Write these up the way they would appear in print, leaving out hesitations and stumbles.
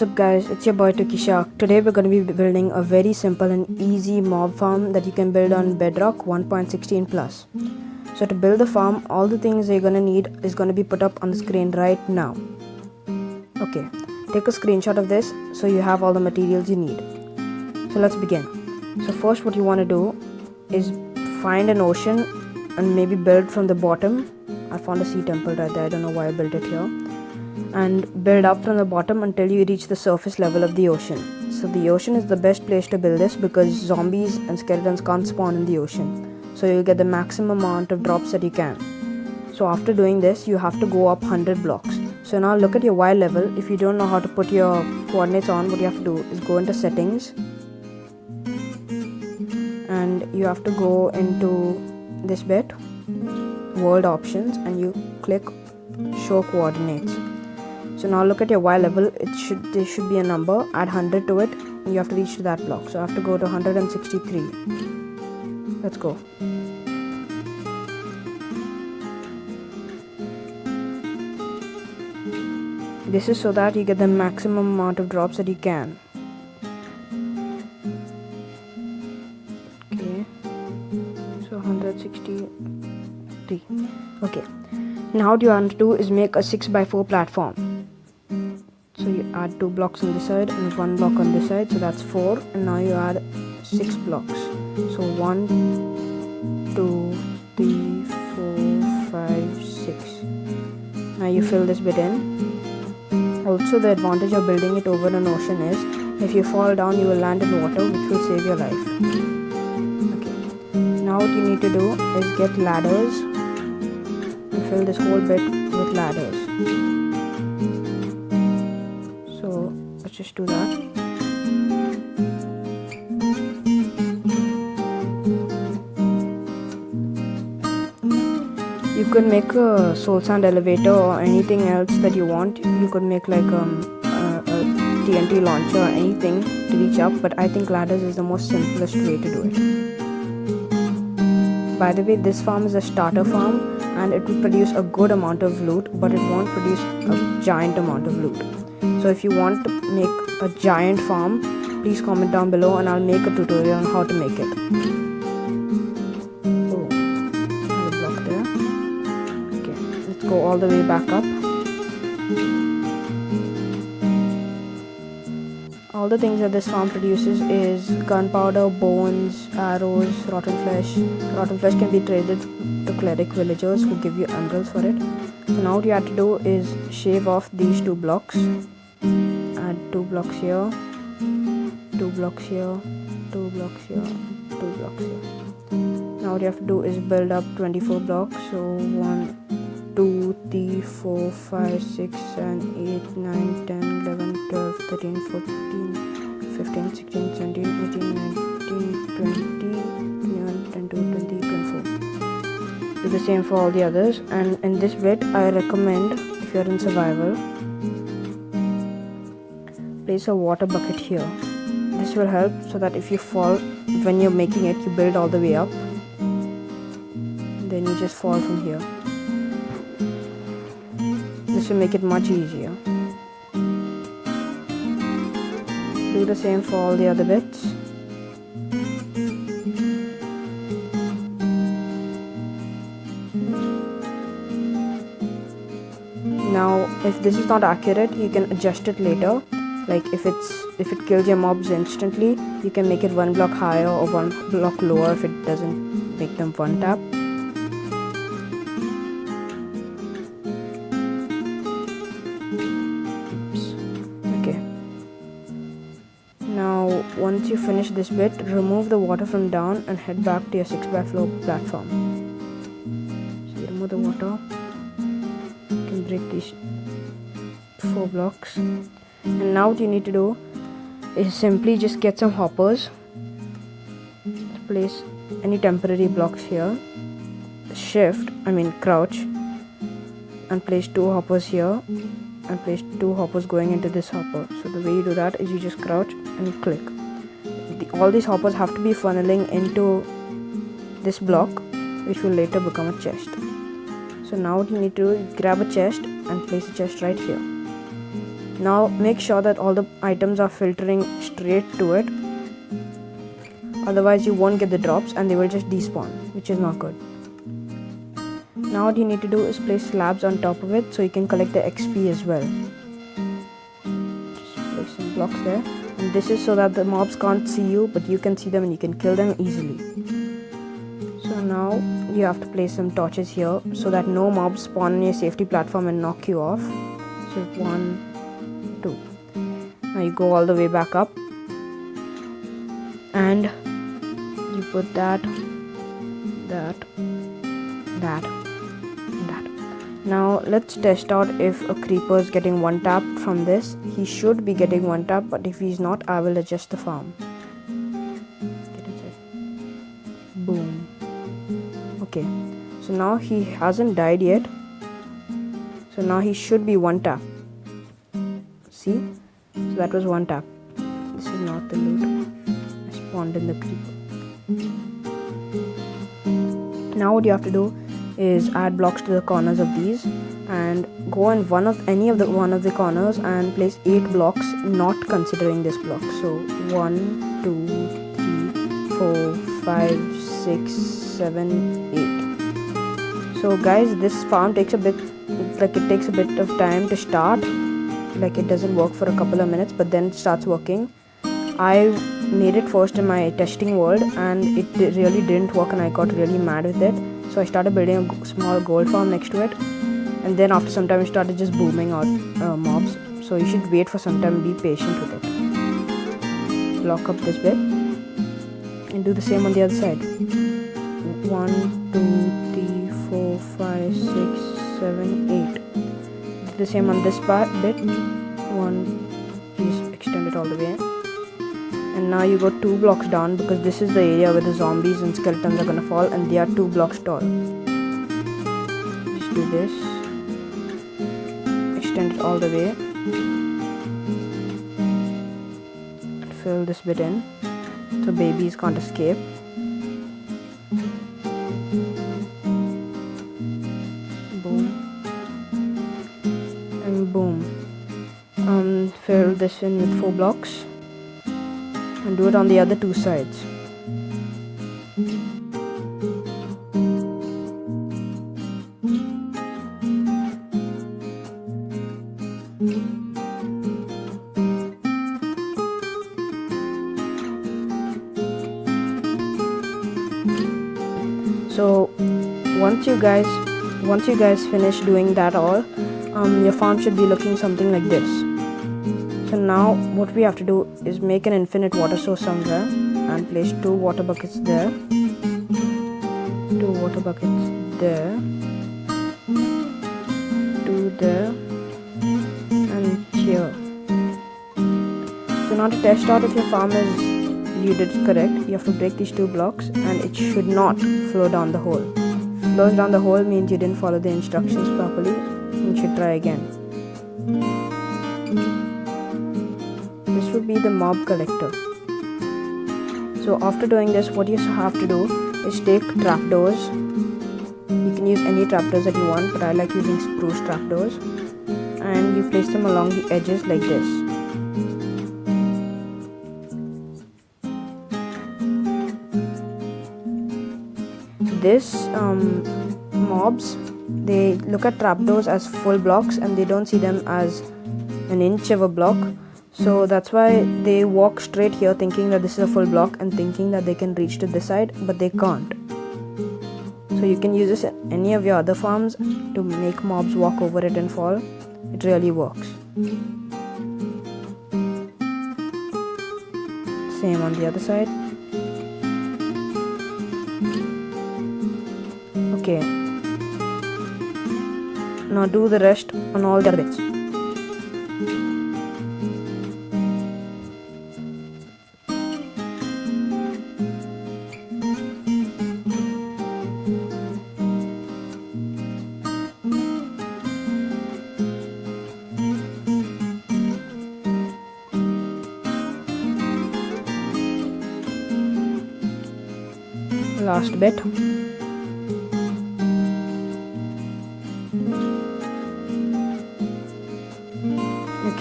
What's up guys, it's your boy Tukisha. Today we're going to be building a very simple and easy mob farm that you can build on Bedrock 1.16 plus. So to build the farm, all the things you're going to need is going to be put up on the screen right now. Okay, take a screenshot of this so you have all the materials you need. So let's begin. So first what you want to do is find an ocean and maybe build from the bottom. I found a sea temple right there, I don't know why I built it here. And build up from the bottom until you reach the surface level of the ocean. So the ocean is the best place to build this because zombies and skeletons can't spawn in the ocean. So you'll get the maximum amount of drops that you can. So after doing this, you have to go up 100 blocks. So now look at your Y level. If you don't know how to put your coordinates on, what you have to do is go into settings. And you have to go into this bit, world options, and you click show coordinates. So now look at your Y level, there should be a number, add 100 to it, and you have to reach to that block. So I have to go to 163. Let's go. This is so that you get the maximum amount of drops that you can. Okay, so 163. Okay, now what you want to do is make a 6x4 platform. So you add 2 blocks on this side and 1 block on this side, so that's 4, and now you add 6 blocks. So 1, 2, 3, 4, 5, 6. Now you fill this bit in. Also, the advantage of building it over an ocean is if you fall down, you will land in water, which will save your life. Okay. Now what you need to do is get ladders and fill this whole bit with ladders. So let's just do that. You could make a soul sand elevator or anything else that you want. You could make like a TNT launcher or anything to reach up, but I think ladders is the most simplest way to do it. By the way, this farm is a starter farm and it will produce a good amount of loot, but it won't produce a giant amount of loot. So if you want to make a giant farm, please comment down below and I'll make a tutorial on how to make it. Oh, I have a block there. Okay, let's go all the way back up. All the things that this farm produces is gunpowder, bones, arrows, rotten flesh. Rotten flesh can be traded to cleric villagers who give you emeralds for it. So now what you have to do is shave off these 2 blocks. Add 2 blocks here, 2 blocks here, 2 blocks here, 2 blocks here. Now what you have to do is build up 24 blocks. So 1, 2, 3, 4, 5, 6, 7, 8, 9, 10, 11, 12, 13, 14, 15, 16, 17, 18, 19, 20, 21, 22, 23, 24. Do the same for all the others. And in this bit, I recommend, if you're in survival, place a water bucket here. This will help so that if you fall, when you're making it, you build all the way up. Then you just fall from here. This will make it much easier. Do the same for all the other bits. Now, if this is not accurate, you can adjust it later. Like if it kills your mobs instantly, you can make it 1 block higher or 1 block lower if it doesn't make them 1 tap. Now once you finish this bit, remove the water from down and head back to your 6x4 platform. So you remove the water, you can break these 4 blocks, and now what you need to do is simply just get some hoppers, place any temporary blocks here, crouch, and place 2 hoppers here and place 2 hoppers going into this hopper. So the way you do that is you just crouch and you click. All these hoppers have to be funneling into this block, which will later become a chest. So now what you need to do is grab a chest and place a chest right here. Now make sure that all the items are filtering straight to it, otherwise you won't get the drops and they will just despawn, which is not good. Now what you need to do is place slabs on top of it so you can collect the XP as well. Just place some blocks there, and this is so that the mobs can't see you, but you can see them and you can kill them easily. So now you have to place some torches here so that no mobs spawn on your safety platform and knock you off. So 1, 2. Now you go all the way back up and you put that. Now let's test out if a creeper is getting one tap from this. He should be getting one tap, but if he's not, I will adjust the farm. Get inside. Boom. Okay, so now he hasn't died yet, so now he should be one tap. See, so that was one tap. This is not the loot. I spawned in the creeper. Now what you have to do is add blocks to the corners of these and go in one of the corners and place 8 blocks, not considering this block. So 1, 2, 3, 4, 5, 6, 7, 8. So guys, this farm takes a bit of time to start. Like, it doesn't work for a couple of minutes, but then it starts working. I made it first in my testing world and it really didn't work and I got really mad with it. So I started building a small gold farm next to it, and then after some time it started just booming out mobs. So you should wait for some time and be patient with it. Block up this bit and do the same on the other side. 1, 2, 3, 4, 5, 6, 7, 8. Do the same on this bit. 1, please extend it all the way. And now you go 2 blocks down because this is the area where the zombies and skeletons are gonna fall, and they are 2 blocks tall. Just do this. Extend it all the way. Fill this bit in so babies can't escape. Boom. And boom. Fill this in with 4 blocks. And do it on the other 2 sides. So once you guys finish doing that all, your farm should be looking something like this. So now what we have to do is make an infinite water source somewhere and place 2 water buckets there, 2 water buckets there, 2 there, and here. So now to test out if your farm you did it correct, you have to break these 2 blocks and it should not flow down the hole. If it flows down the hole means you didn't follow the instructions properly. You should try again. This would be the mob collector. So after doing this, what you have to do is take trapdoors. You can use any trapdoors that you want, but I like using spruce trapdoors, and you place them along the edges like this. This mobs, they look at trapdoors as full blocks and they don't see them as an inch of a block. So that's why they walk straight here thinking that this is a full block and thinking that they can reach to this side, but they can't. So you can use this in any of your other farms to make mobs walk over it and fall. It really works. Same on the other side. Okay. Now do the rest on all the other bits. Last bit.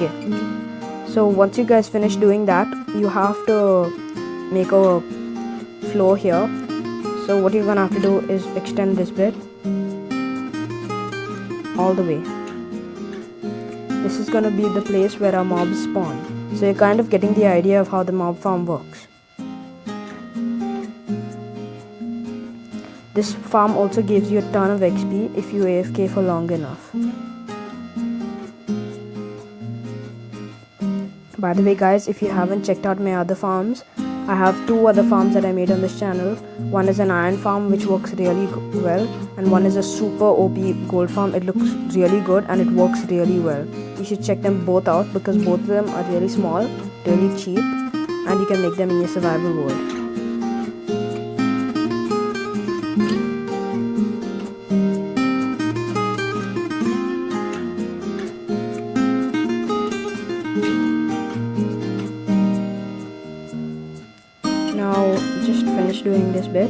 Okay, so once you guys finish doing that, you have to make a floor here. So what you're gonna have to do is extend this bit all the way. This is gonna be the place where our mobs spawn. So you're kind of getting the idea of how the mob farm works. This farm also gives you a ton of XP if you AFK for long enough. By the way guys, if you haven't checked out my other farms, I have 2 other farms that I made on this channel. One is an iron farm which works really well, and one is a super OP gold farm. It looks really good and it works really well. You should check them both out because both of them are really small, really cheap, and you can make them in your survival world. Now just finish doing this bit.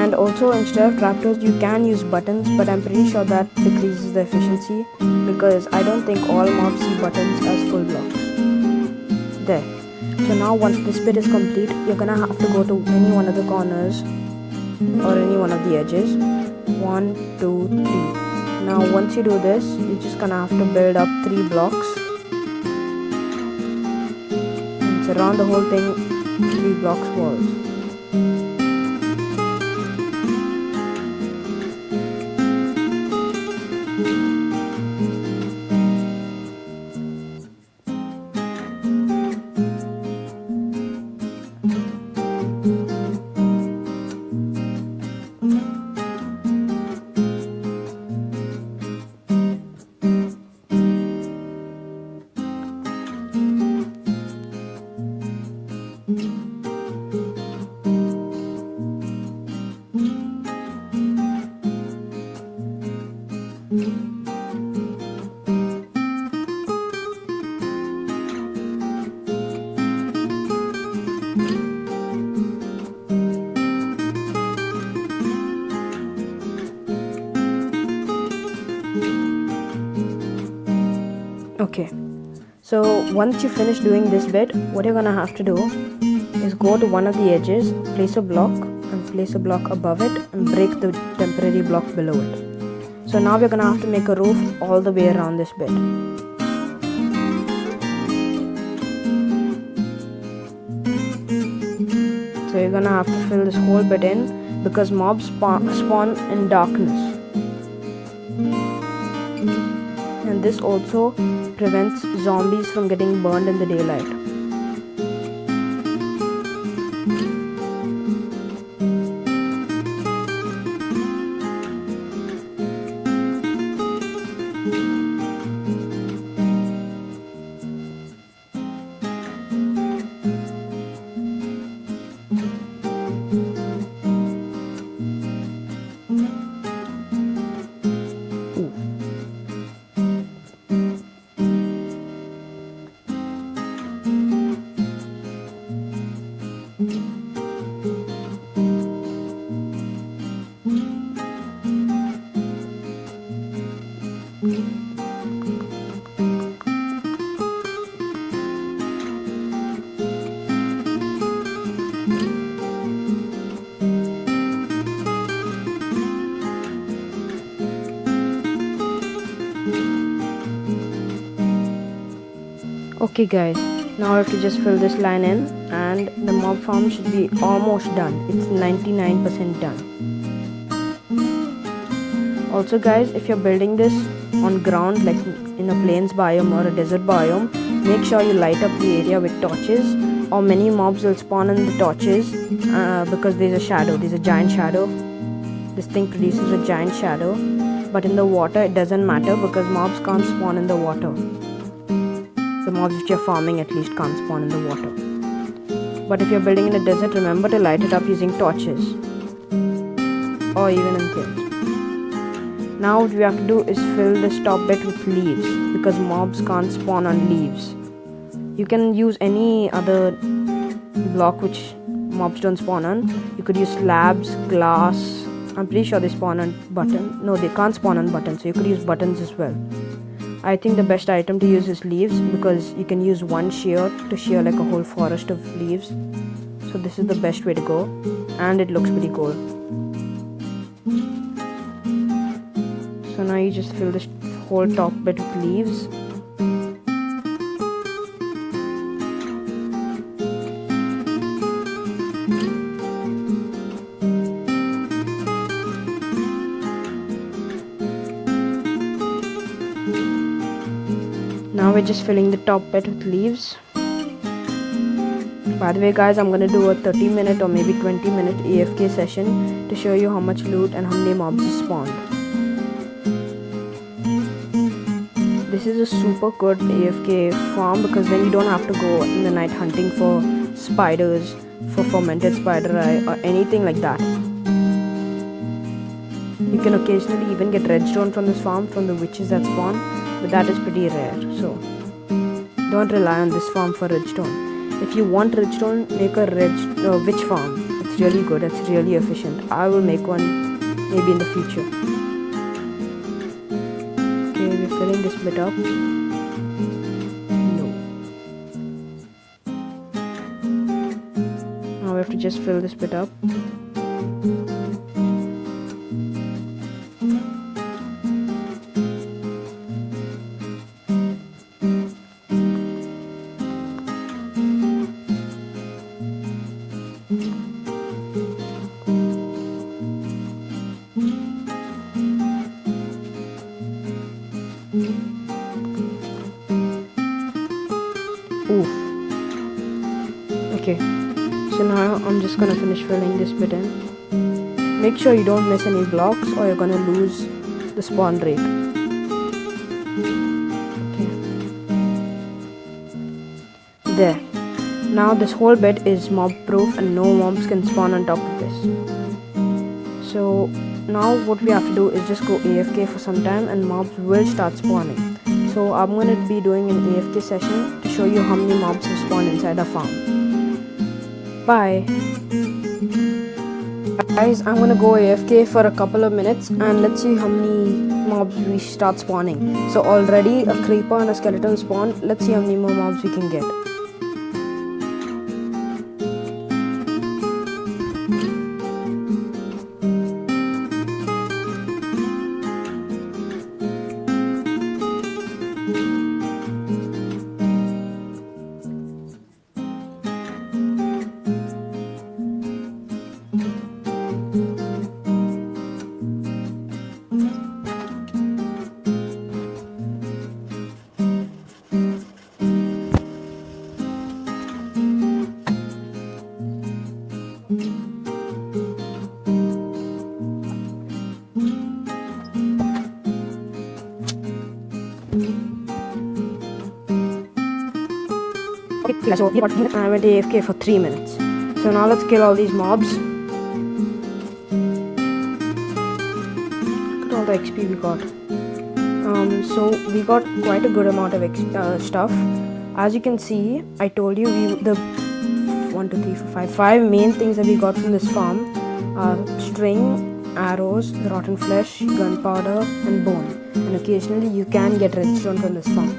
And also instead of trapdoors you can use buttons, but I'm pretty sure that decreases the efficiency because I don't think all mobs see buttons as full blocks. There. So now once this bit is complete, you're gonna have to go to any one of the corners or any one of the edges. 1, 2, 3. Now once you do this, you're just gonna have to build up 3 blocks. Surround the whole thing 3 blocks walls. Okay, so once you finish doing this bit, what you're gonna have to do is go to one of the edges, place a block and place a block above it and break the temporary block below it. So now we're gonna have to make a roof all the way around this bit. So you're gonna have to fill this whole bit in because mobs spawn in darkness. And this also prevents zombies from getting burned in the daylight. Okay guys, now I have to just fill this line in and the mob farm should be almost done. It's 99% done. Also guys, if you're building this on ground like in a plains biome or a desert biome, make sure you light up the area with torches, or many mobs will spawn in the torches because there's a shadow, there's a giant shadow. This thing produces a giant shadow, but in the water it doesn't matter because mobs can't spawn in the water. The mobs which you're farming at least can't spawn in the water. But if you're building in a desert, remember to light it up using torches or even in plains. Now what we have to do is fill this top bit with leaves because mobs can't spawn on leaves. You can use any other block which mobs don't spawn on. You could use slabs, glass, I'm pretty sure they spawn on button. No, they can't spawn on buttons, so you could use buttons as well. I think the best item to use is leaves, because you can use one shear to shear like a whole forest of leaves. So this is the best way to go, and it looks pretty cool. So now you just fill this whole top bit with leaves. Now we're just filling the top bit with leaves. By the way guys, I'm gonna do a 30-minute or maybe 20-minute AFK session to show you how much loot and how many mobs are spawned. This is a super good AFK farm, because then you don't have to go in the night hunting for spiders, for fermented spider eye or anything like that. You can occasionally even get redstone from this farm from the witches that spawn, but that is pretty rare, so don't rely on this farm for redstone. If you want redstone, make a witch farm. It's really good, it's really efficient. I will make one maybe in the future. Okay, we're filling this bit up. No. Now we have to just fill this bit up. Oof. Okay, so now I'm just gonna finish filling this bit in. Make sure you don't miss any blocks or you're gonna lose the spawn rate. Okay. There. Now this whole bit is mob proof and no mobs can spawn on top of this. So now what we have to do is just go AFK for some time and mobs will start spawning. So I'm going to be doing an AFK session to show you how many mobs have spawned inside our farm. Bye. Guys, I'm going to go AFK for a couple of minutes and let's see how many mobs we start spawning. So already a creeper and a skeleton spawned. Let's see how many more mobs we can get. Okay, so I went AFK for 3 minutes. So now let's kill all these mobs. Look at all the XP we got. So we got quite a good amount of stuff. As you can see, I told you the 5 main things that we got from this farm are string, arrows, rotten flesh, gunpowder, and bone. And occasionally you can get redstone from this farm.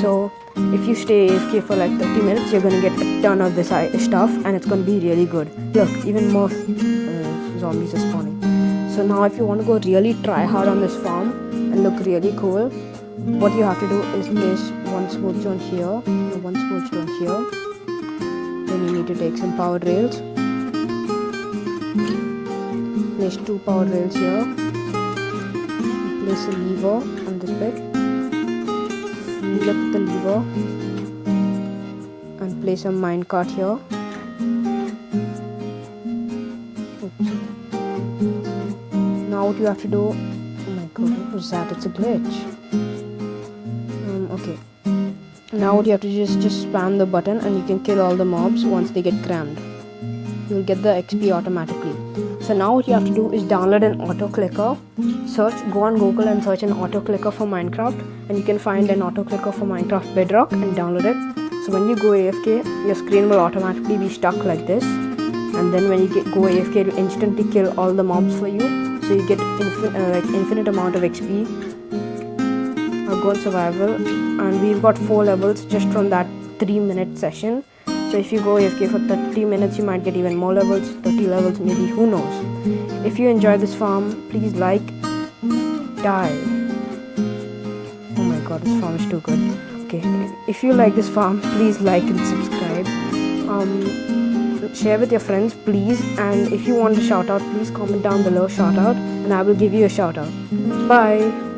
So if you stay AFK for like 30 minutes, you're gonna get a ton of this stuff and it's gonna be really good. Look, even more zombies are spawning. So now if you want to go really try hard on this farm and look really cool, what you have to do is place one smoothstone here and one smoothstone here. Then you need to take some power rails. Place 2 power rails here. Place a lever on this bit. Flip the lever and place a minecart here. Oops. Now what you have to do, oh my god, what was that? It's a glitch. Okay. Now what you have to do is just spam the button and you can kill all the mobs once they get crammed. You'll get the XP automatically. So now what you have to do is download an auto clicker. Go on Google and search an auto clicker for Minecraft, and you can find an auto clicker for Minecraft Bedrock and download it. So when you go AFK, your screen will automatically be stuck like this, and then when you go AFK, it will instantly kill all the mobs for you. so you get infinite amount of XP. I'll go on survival, and we've got 4 levels just from that 3-minute session. So if you go AFK for 30 minutes, you might get even more levels, 30 levels maybe, who knows. If you enjoy this farm, please like, die. Oh my god, this farm is too good. Okay, if you like this farm, please like and subscribe. Share with your friends, please. And if you want a shout out, please comment down below, shout out, and I will give you a shout out. Bye.